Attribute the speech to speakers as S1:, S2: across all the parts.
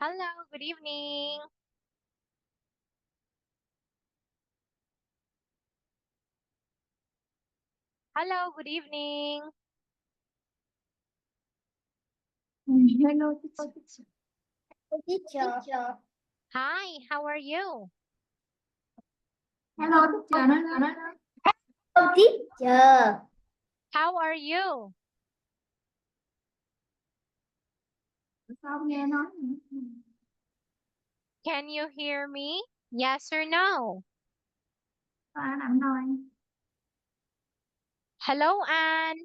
S1: Hello, good evening. Hello, good evening.
S2: Hello, teacher.
S3: Teacher.
S1: Hi, how are you?
S2: Hello, teacher. Nói.
S3: Hello, teacher.
S1: How are you?
S2: Sao không nghe nói?
S1: Can you hear me? Yes or no?
S2: Sao anh làm nói?
S1: Hello, Anne.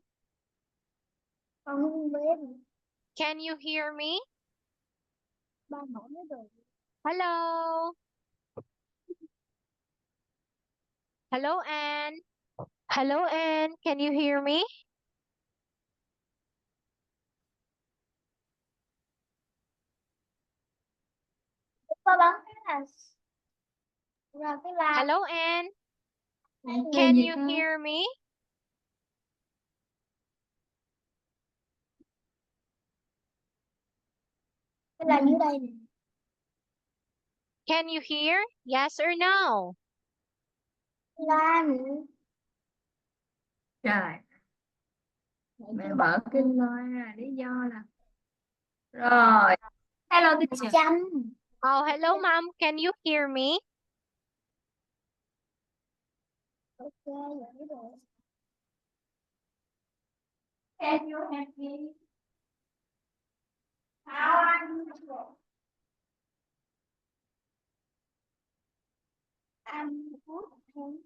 S3: Con không biết.
S1: Can you hear me?
S3: Ba nói nó được.
S1: Hello. Hello, Anne. Hello, Anne. Can you hear me?
S3: Có bắn cái là ra cái la.
S1: Hello, Anne.
S2: Nghe
S1: Can
S2: gì
S1: you
S2: cơ?
S1: hear me?
S3: Cái là dưới đây nè.
S1: Can you hear? Yes or no?
S3: La nè.
S2: Trời, mẹ mở kinh nói là lý do là rồi. Hello, teacher.
S3: Chăm.
S1: Oh, hello, mom. Can you hear me?
S3: Ok, vậy rồi.
S2: Can you hear me? How are you?
S3: Ăn thuốc không?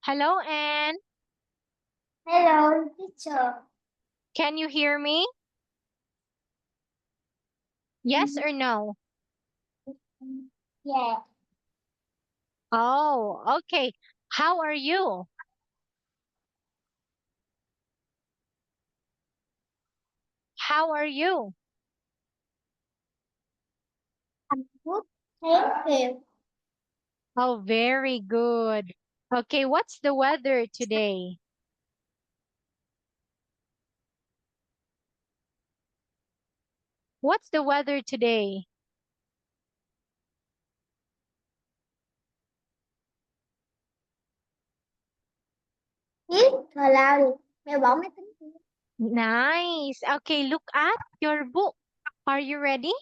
S1: Hello, Anne.
S3: Hello, teacher.
S1: Can you hear me? Yes or no?
S3: Yeah.
S1: Oh, okay. How are you? How are you?
S3: Ăn thuốc hết kìa.
S1: Oh, very good. Okay, what's the weather today? What's the weather today?
S3: Hít thở lao đi. Mẹ bỏ máy tính đi.
S1: Nice. Okay, look at your book. Are you ready?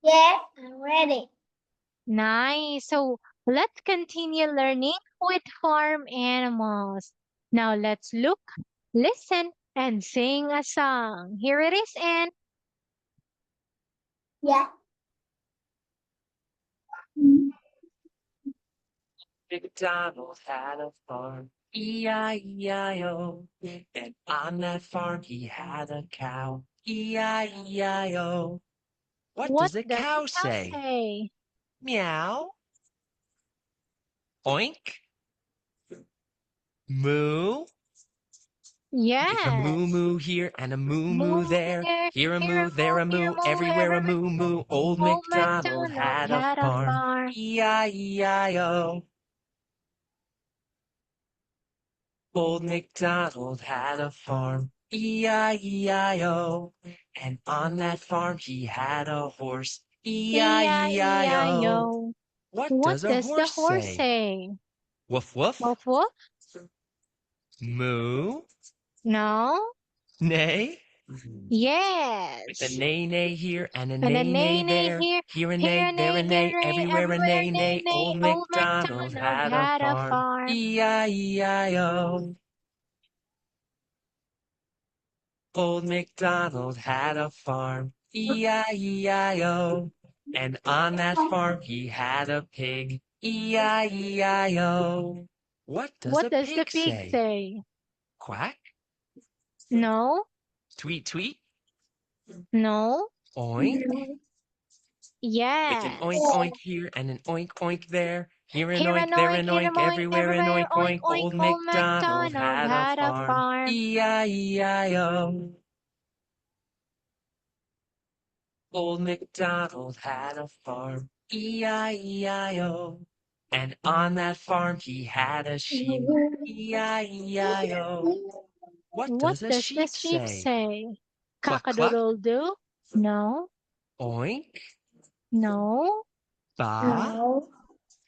S3: Yes, I'm ready.
S1: Nice. So let's continue learning with farm animals. Now let's look, listen, and sing a song. Here it is, Anne.
S3: Dạ.
S4: MacDonald had a farm, E-I-E-I-O. And on that farm he had a cow, E-I-E-I-O. What does the
S1: does
S4: cow
S1: the cow
S4: say?
S1: say?
S4: Meow. Oink. Moo. It's a
S1: Yes.
S4: moo moo here and a moo moo
S1: Moo
S4: there.
S1: there,
S4: Here a
S1: here a
S4: moo, there
S1: moo,
S4: a
S1: here a
S4: moo,
S1: moo,
S4: everywhere a
S1: everywhere.
S4: moo moo. Old
S1: Old
S4: MacDonald
S1: MacDonald
S4: had a
S1: had a
S4: farm,
S1: farm.
S4: E-I-E-I-O. Old MacDonald had a farm, E-I-E-I-O. And on that farm he had a horse, E-I-E-I-O.
S1: E-I-E-I-O.
S4: What
S1: What
S4: does a
S1: does the
S4: horse
S1: horse
S4: say?
S1: say?
S4: Woof woof.
S1: Woof woof?
S4: Moo.
S1: No?
S4: Neigh.
S1: Yes.
S4: With a neigh neigh here and a
S1: And a
S4: neigh neigh
S1: neigh neigh
S4: there.
S1: here,
S4: Here a
S1: here
S4: neigh,
S1: a
S4: there a
S1: neigh, here
S4: neigh,
S1: a neigh,
S4: everywhere a
S1: everywhere
S4: neigh
S1: a neigh
S4: neigh
S1: neigh.
S4: neigh. Old
S1: Old
S4: MacDonald
S1: MacDonald
S4: had a
S1: had a
S4: farm,
S1: farm.
S4: E-I-E-I-O. Old MacDonald had a farm, E-I-E-I-O. And on that farm he had a pig, E-I-E-I-O. What does
S1: What
S4: a
S1: does the
S4: pig
S1: pig
S4: say?
S1: say?
S4: Quack?
S1: No?
S4: Tweet tweet?
S1: No?
S4: Oink? It's an
S1: Yes.
S4: oink oink here and an oink oink there. Here an
S1: Here an
S4: oink, there
S1: oink,
S4: an
S1: here an
S4: oink,
S1: oink,
S4: everywhere an
S1: everywhere.
S4: oink
S1: Oink,
S4: oink.
S1: oink.
S4: Old
S1: Old
S4: MacDonald
S1: MacDonald
S4: had a
S1: had a
S4: farm,
S1: farm.
S4: E-I-E-I-O. Old MacDonald had a farm, E-I-E-I-O. And on that farm he had a sheep. E-I-E-I-O. What
S1: What
S4: does a
S1: does the
S4: sheep
S1: sheep
S4: say?
S1: say?
S4: Cluck, cluck.
S1: Cock-a-doodle-doo? No.
S4: Oink.
S1: No.
S4: Ba.
S3: No.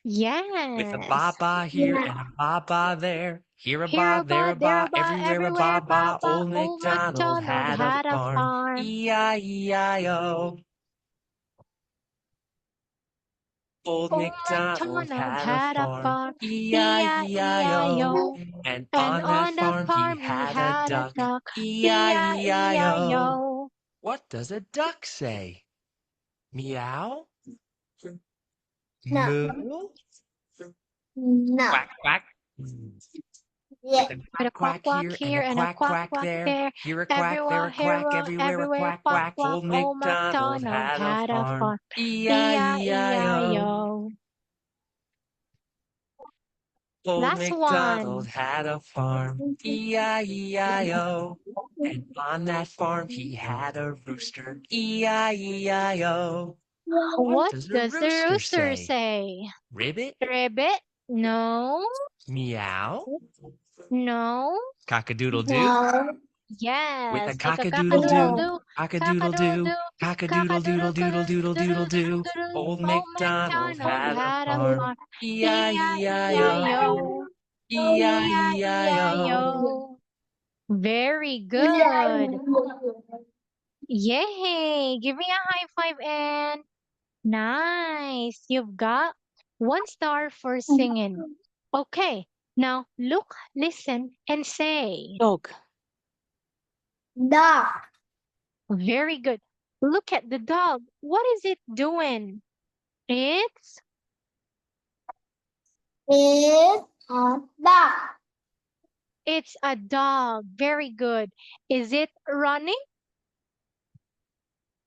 S4: With a
S1: Yes.
S4: ba-ba here
S3: Yeah.
S4: and a ba-ba there. Here a
S1: Here
S4: ba,
S1: a
S4: there
S1: ba,
S4: a
S1: there a
S4: ba,
S1: ba,
S4: everywhere a
S1: everywhere ba
S4: ba-ba.
S1: ba.
S4: Old
S1: Old
S4: MacDonald
S1: MacDonald
S4: had a
S1: had a
S4: farm.
S1: farm.
S4: E-I-E-I-O. Old
S1: Old
S4: MacDonald
S1: MacDonald
S4: had a
S1: had a
S4: farm.
S1: farm.
S4: E-I-E-I-O.
S1: E-I-E-I-O.
S4: And
S1: And
S4: on that
S1: on the
S4: farm he
S1: farm he
S4: had a
S1: had a
S4: duck.
S1: duck.
S4: E-I-E-I-O.
S1: E-I-E-I-O.
S4: What does a duck say? Meow?
S3: No.
S4: Moo?
S3: No.
S4: Quack, quack.
S3: Yeah.
S4: With a
S1: With
S4: quack,
S1: a quack
S4: quack
S1: quack
S4: here and
S1: here
S4: a
S1: and a
S4: quack,
S1: quack
S4: quack
S1: quack
S4: there.
S1: there.
S4: Here a quack, there
S1: Everywhere,
S4: a quack, everywhere a
S1: everywhere,
S4: quack,
S1: quack
S4: quack.
S1: quack.
S4: Old
S1: Old
S4: MacDonald
S1: MacDonald
S4: had a
S1: had a
S4: farm.
S1: farm.
S4: E-I-E-I-O.
S1: E-I-E-I-O.
S4: Old
S1: Last
S4: MacDonald
S1: one.
S4: had a farm. E-I-E-I-O. And on that farm he had a rooster. E-I-E-I-O. What
S1: What
S4: does a
S1: does the
S4: rooster
S1: rooster
S4: say?
S1: say?
S4: Ribbit?
S1: Ribbit? No.
S4: Meow?
S1: No.
S4: Cock-a-doodle-doo?
S3: No.
S4: With a
S1: Yes, like a
S4: cock-a-doodle-doo,
S1: cock-a-doodle-doo.
S4: cock-a-doodle-doo,
S1: Cock-a-doodle-doo.
S4: cock-a-doodle-doodle-doodle-doodle-doo.
S1: Cock-a-doodle-doodle-doodle-doodle-doo.
S4: Old
S1: Old
S4: MacDonald
S1: MacDonald
S4: had a
S1: had a
S4: farm.
S1: farm.
S4: E-I-E-I-O,
S1: E-I-E-I-O.
S4: E-I-E-I-O.
S1: E-I-E-I-O. Very good. Yay! Give me a high five and nice. You've got 1 star for singing. Okay, now look, listen, and say.
S5: Dog.
S3: Dog.
S1: Very good. Look at the dog. What is it doing? It's
S3: Is a dog.
S1: it's a dog. Very good. Is it running?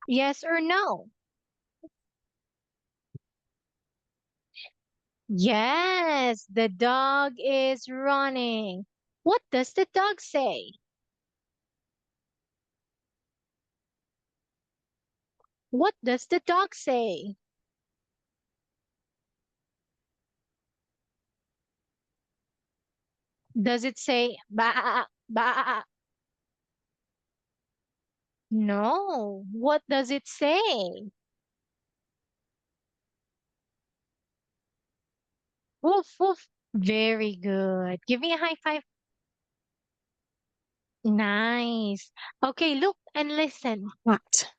S1: Yes or no? Yes, the dog is running. What does the dog say? What does the dog say? Does it say ba ba? No. What does it say? Woof woof. Very good. Give me a high five. Nice. Okay, look and listen.
S5: Cat.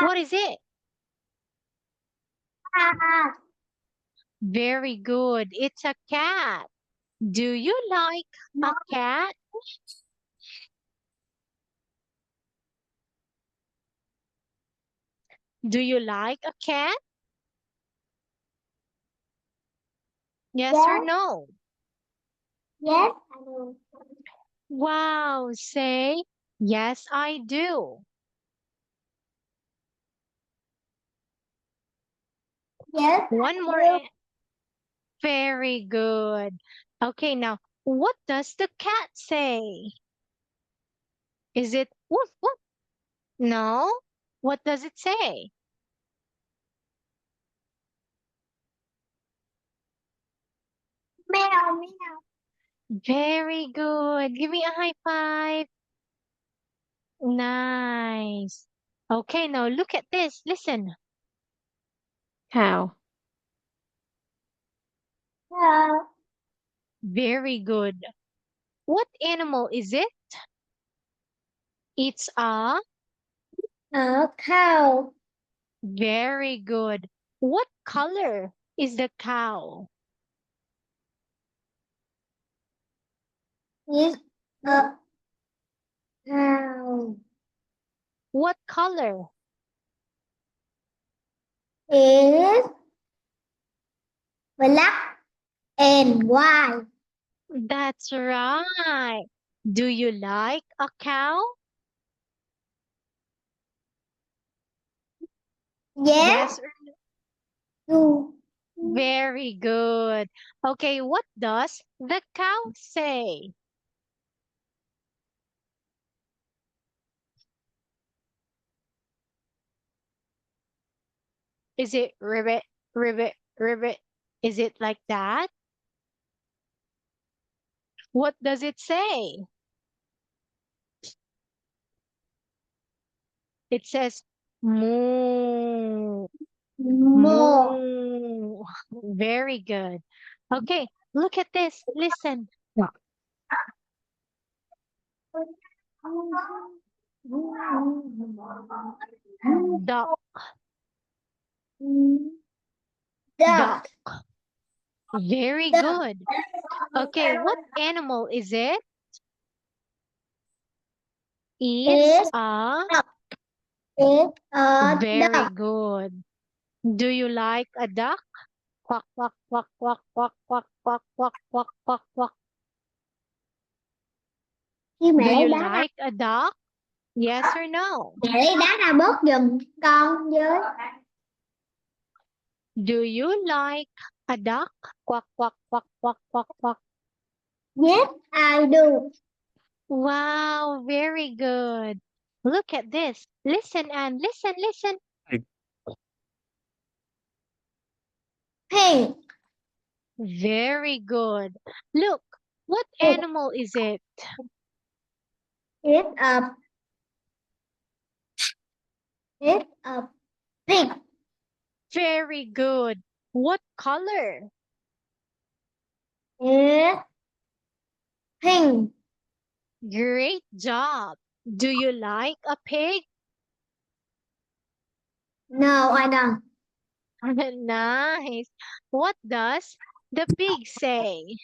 S1: What is it?
S3: Cat.
S1: Very good. It's a cat. Do you like a cat? Do you like a cat? Yes or
S3: Yes.
S1: no?
S3: Yes. I do.
S1: Wow, say, yes, I do.
S3: Yes.
S1: One more. Very good. Okay, now, what does the cat say? Is it woof woof? No. What does it say?
S3: Meow. Meow.
S1: Very good. Give me a high five. Nice. Okay, now look at this. Listen.
S5: Cow.
S3: Meow.
S1: Very good. What animal is it? It's a
S3: Cow.
S1: very good. What color is the cow?
S3: Is a cow.
S1: What color?
S3: Is black and white.
S1: That's right. Do you like a cow?
S3: Yes.
S1: Or
S3: You.
S1: very good. Okay, what does the cow say? Is it ribbit, ribbit, ribbit? Is it like that? What does it say? It says moo.
S3: More.
S1: Moo. Very good. Okay, look at this. Listen. Duck,
S3: Duck.
S1: duck. Very
S3: Duck.
S1: good. Okay, what animal is it? It's
S3: It's
S1: a
S3: It's a
S1: very
S3: duck.
S1: good. Do you like a duck? Quack, quack, quack, quack, quack, quack, quack, quack, quack, quack, quack.
S3: Khi
S1: Do
S3: mẹ
S1: you
S3: lấy đá ra,
S1: like a duck? Yes or no?
S3: mẹ lấy đá ra bớt giùm con với.
S1: Do you like a duck? Quack, quack, quack, quack, quack, quack.
S3: Yes, I do.
S1: Wow, very good. Look at this. Listen and listen, listen.
S3: Pink.
S1: Very good. Look, what
S3: Pink.
S1: animal is it?
S3: It's a It's a pig.
S1: Very good. What color?
S3: It's pink.
S1: Great job. Do you like a pig?
S3: No, I don't.
S1: Nice. What does the pig say?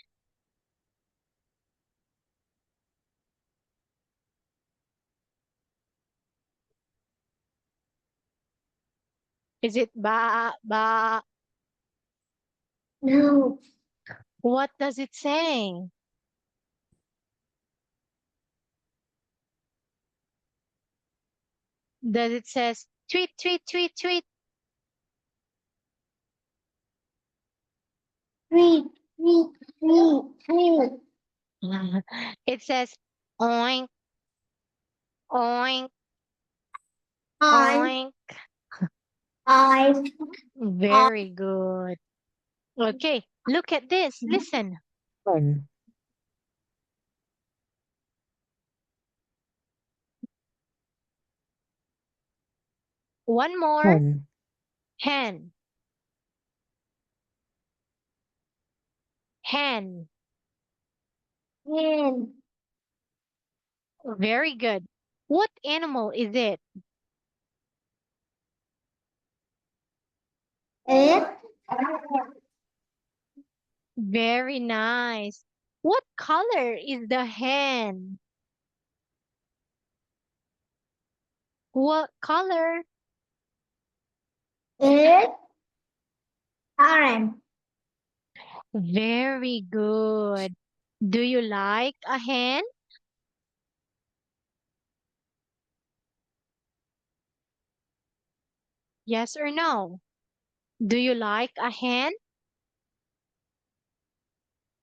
S1: Is it ba, ba?
S3: No.
S1: What does it say? Does it says tweet, tweet, tweet, tweet?
S3: Three, three, three, three.
S1: It says oink, oink,
S3: I,
S1: oink.
S3: I,
S1: Very good. Okay, look at this. Listen. One more. Hen. Hen.
S3: hen.
S1: Very good. What animal is it?
S3: It's
S1: Very nice. What color is the hen? What color?
S3: It's orange.
S1: Very good. Do you like a hen? Yes or no? Do you like a hen?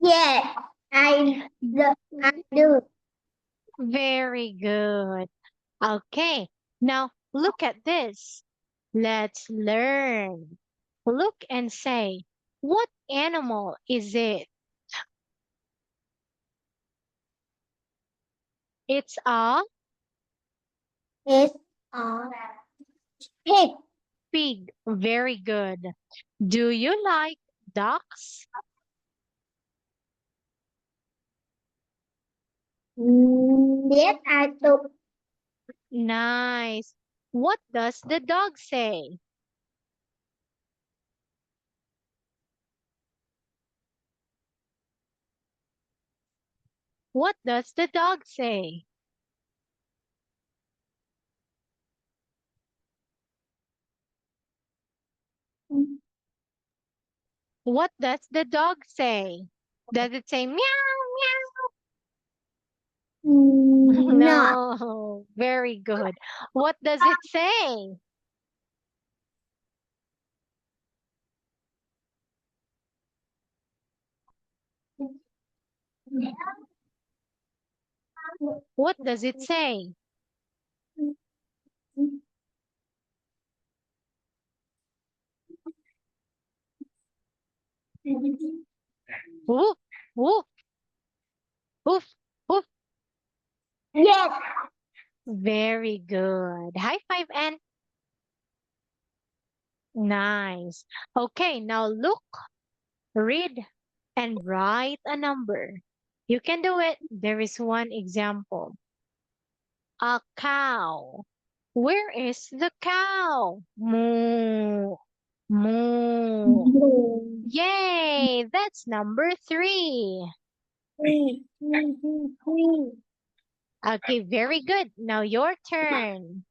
S3: Yeah, I do.
S1: Very good. Okay, now look at this. Let's learn. Look and say, what animal is it? It's a
S3: It's a pig.
S1: pig. Very good. Do you like ducks?
S3: Yes, I do.
S1: Nice. What does the dog say? What does the dog say? What does the dog say? Does it say meow, meow?
S3: No.
S1: No. Very good. What does it say? What does it say? Woof, woof, woof, woof.
S3: Yes.
S1: Very good. High five, and nice. Okay, now look, read, and write a number. You can do it. There is one example. A cow. Where is the cow? Moo. Moo. Yay! That's number 3.
S3: Three.
S1: Okay, very good. Now your turn.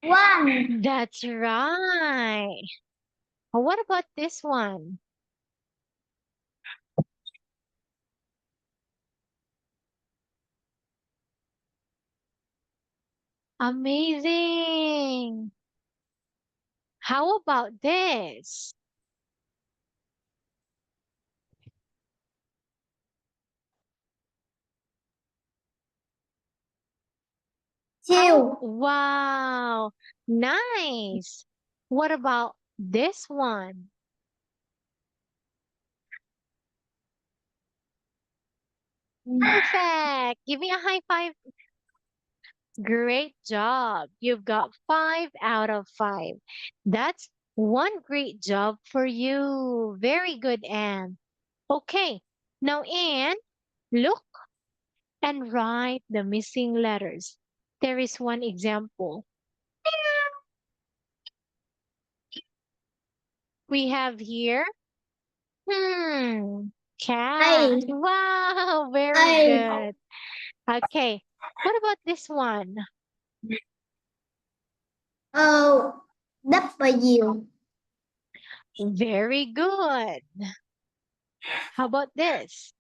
S3: One.
S1: That's right. What about this one? Amazing. How about this?
S3: Two.
S1: Wow, nice. What about this one? Perfect. Give me a high five. Great job. You've got 5 out of 5. That's one great job for you. Very good, Anne. Okay, now Anne, look and write the missing letters. There is one example. We have here, cat.
S3: Hey.
S1: Wow, very
S3: Hey.
S1: good. Okay, what about this one?
S3: O. W.
S1: Very good. How about this?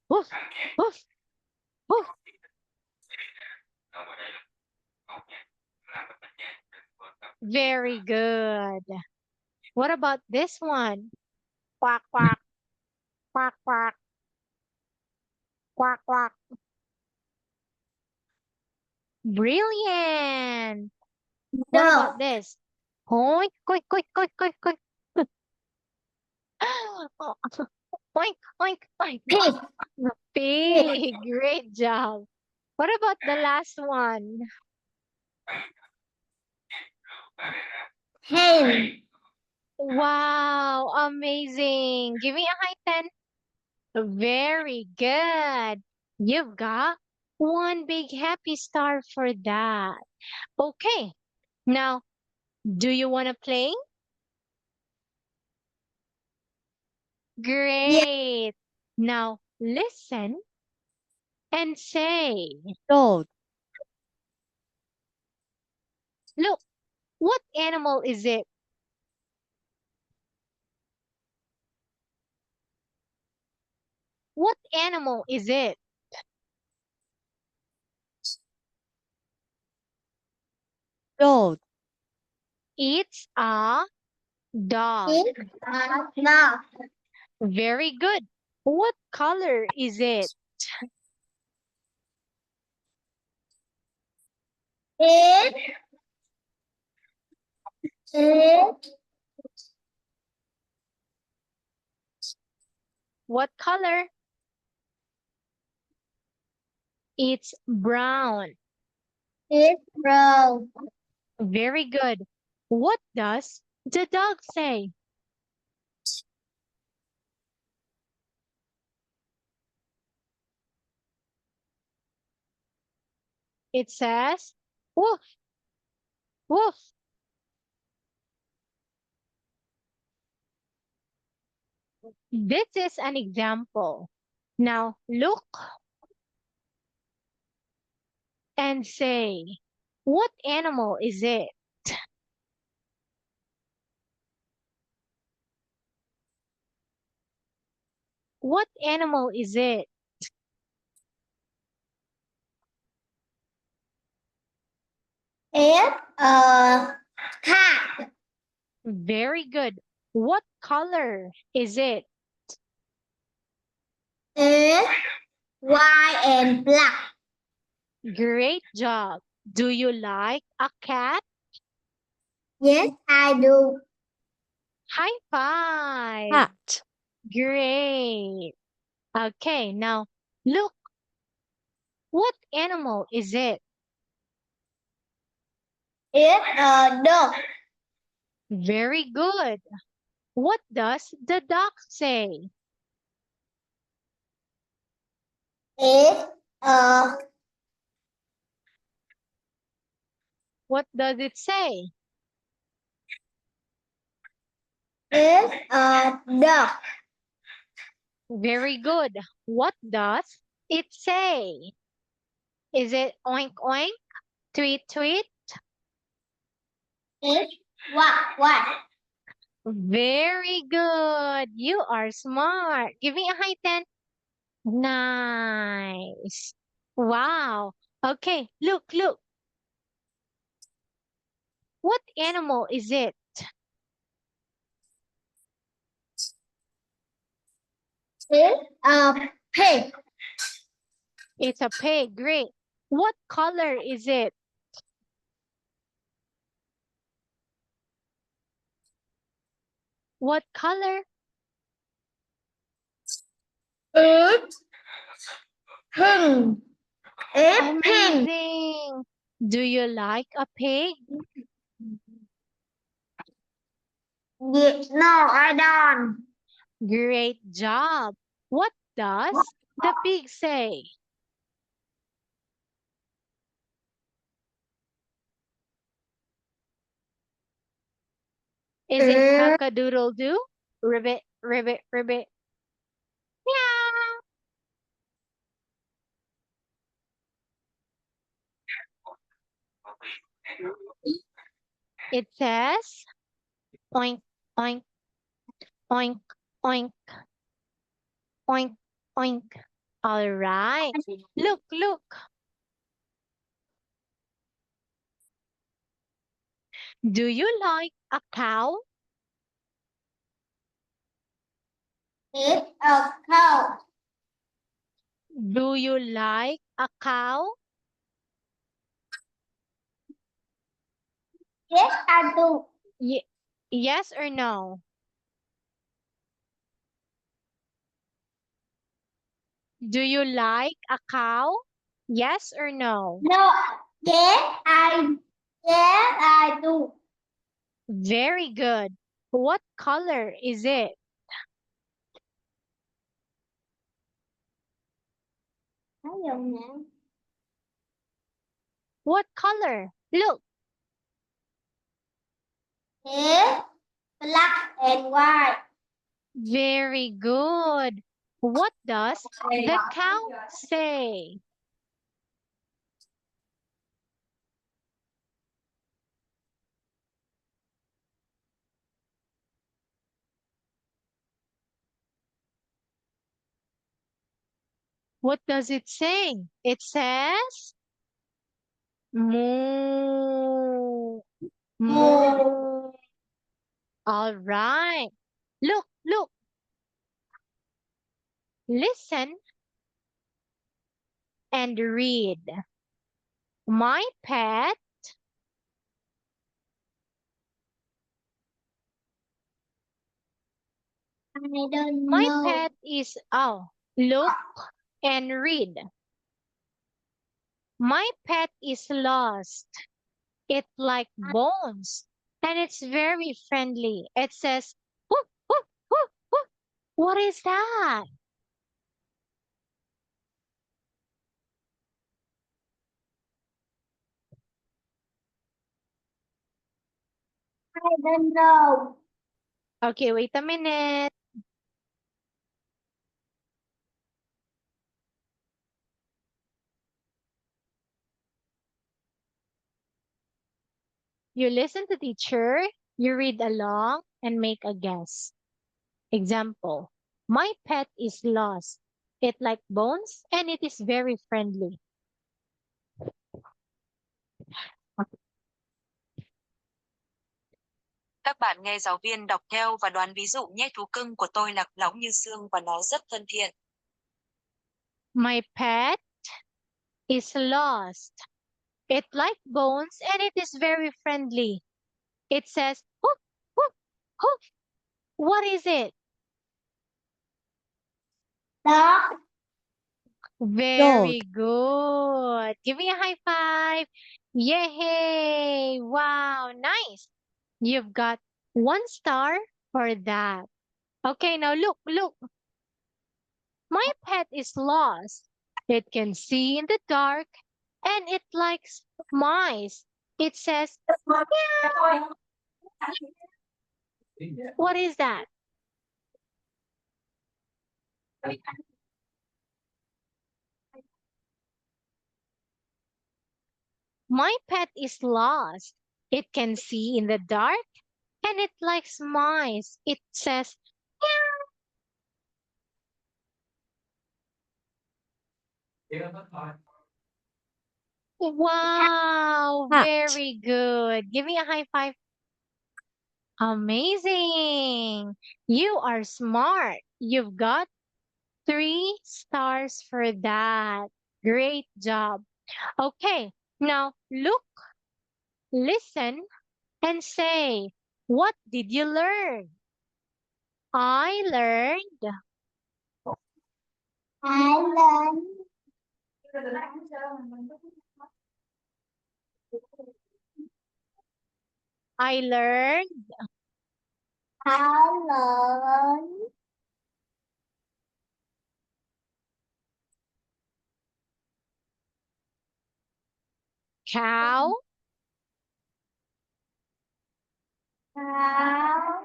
S1: Woof, woof, woof. Very good. What about this one? Quack, quack, quack, quack, quack, quack. Brilliant. What
S3: No.
S1: about this? Oink, oink, oink, oink, oink, oink. Oink, oink, oink.
S3: Pig.
S1: Pig. Great job. What about the last one?
S3: Hen.
S1: Wow, amazing. Give me a high 10. Very good. You've got one big happy star for that. Okay, now, do you want to play? Great. Now, listen and say,
S5: Dog.
S1: look, what animal is it? What animal is it?
S5: Dog.
S1: It's a dog.
S3: It's a dog.
S1: Very good. What color is it?
S3: It. It.
S1: What color? It's brown.
S3: It's brown.
S1: Very good. What does the dog say? It says, woof, woof. This is an example. Now look and say, what animal is it? What animal is it?
S3: It's a cat.
S1: Very good. What color is it?
S3: It's white and black.
S1: Great job. Do you like a cat?
S3: Yes, I do.
S1: High five.
S5: Cat.
S1: Great. Okay, now look. What animal is it?
S3: It's a dog.
S1: Very good. What does the dog say?
S3: It's a
S1: What does it say?
S3: dog.
S1: Very good. What does it say? Is it oink oink, tweet tweet?
S3: It's what?
S1: Very good. You are smart. Give me a high 10. Nice. Wow. Okay, look, look. What animal is it?
S3: It's a pig.
S1: It's a pig. Great. What color is it? What color?
S3: It's pink. It's pink.
S1: Amazing. Do you like a pig?
S3: Yes, no, I don't.
S1: Great job. What does the pig say? Is it cock-a-doodle-doo? Ribbit, ribbit, ribbit. Meow. It says oink, oink, oink, oink, oink, oink. All right. Look, look. Do you like a cow?
S3: It's a cow.
S1: Do you like a cow?
S3: Yes, I do.
S1: Yes or no? Do you like a cow? Yes or no?
S3: No, yes, I do.
S1: Very good. What color is it?
S3: Nói dùng nè.
S1: What color? Look,
S3: It's black and white.
S1: very good. What does the cow say? What does it say? It says moo. Moo. All right. Look, look. Listen and read. My pet
S3: I don't
S1: My
S3: know.
S1: pet is, look and read. My pet is lost. It like bones and it's very friendly. It says, whoop, whoop, whoop, whoop. What is that?
S3: I don't know.
S1: Okay, wait a minute. You listen to teacher, you read along and make a guess. Example, my pet is lost. It like bones and it is very friendly.
S6: Các bạn nghe giáo viên đọc theo và đoán ví dụ nhé. Thú cưng của tôi lạc lõng như xương và nó rất thân thiện.
S1: My pet is lost. It likes bones and it is very friendly. It says, hoof, hoof, hoof. What is it?
S3: Dog.
S1: Very good. Give me a high five. Yay! Wow, nice. You've got 1 star for that. Okay, now look. My pet is lost. It can see in the dark and it likes mice. It says, meow. What is that? My pet is lost. It can see in the dark and it likes mice. It says, wow,
S5: Cat.
S1: very good. Give me a high five. Amazing. You are smart. You've got 3 stars for that. Great job. Okay, now look, listen, and say, what did you learn? I learned.
S3: I learned.
S1: I learned.
S3: I learned.
S1: Cow.
S3: Cow.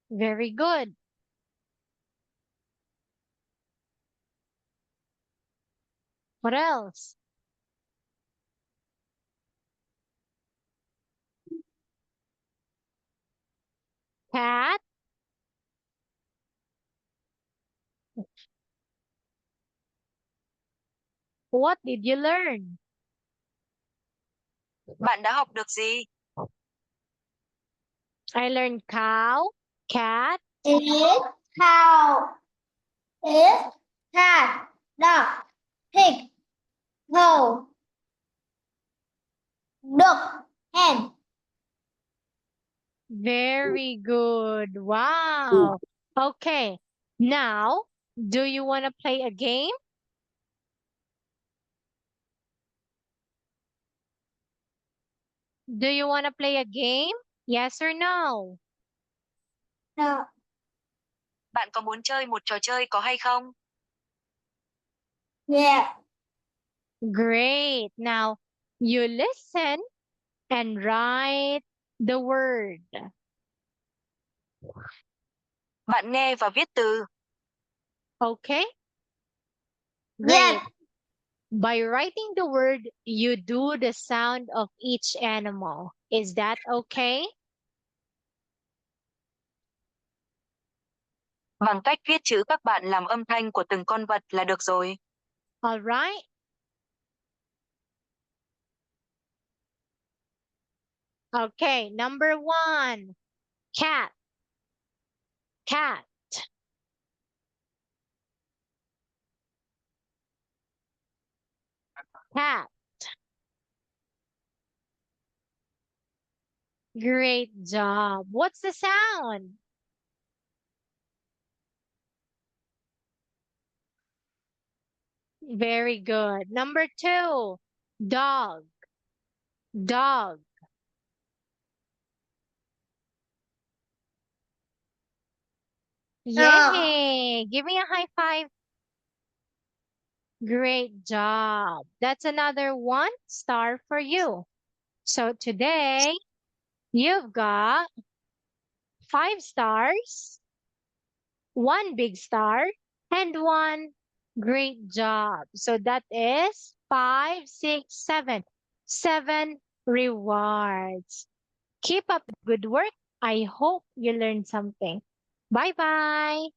S1: Very good. What else? Cat. What did you learn?
S6: Bạn đã học được gì?
S1: I learned cow, cat,
S3: Is cow. Is cat. Dog. Pig. Cow. Duck. Hen.
S1: very good. Wow. Okay. Now, do you want to play a game? Do you want to play a game? Yes or no?
S3: No.
S6: Bạn có muốn chơi một trò chơi có hay không?
S3: Yeah.
S1: Great. Now, you listen and write the word.
S6: Bạn nghe và viết từ.
S1: Okay? Great.
S3: Yes.
S1: By writing the word, you do the sound of each animal. Is that okay?
S6: Bằng cách viết chữ các bạn làm âm thanh của từng con vật là được rồi.
S1: All right. Okay, number 1. Cat. Cat. Cat. Great job. What's the sound? Very good. Number 2. Dog. Dog. Yay! Give me a high five. Great job. That's another 1 star for you. So today, you've got 5 stars, 1 big star, and 1 great job. So that is 5, 6, 7. 7 rewards. Keep up the good work. I hope you learned something. Bye-bye.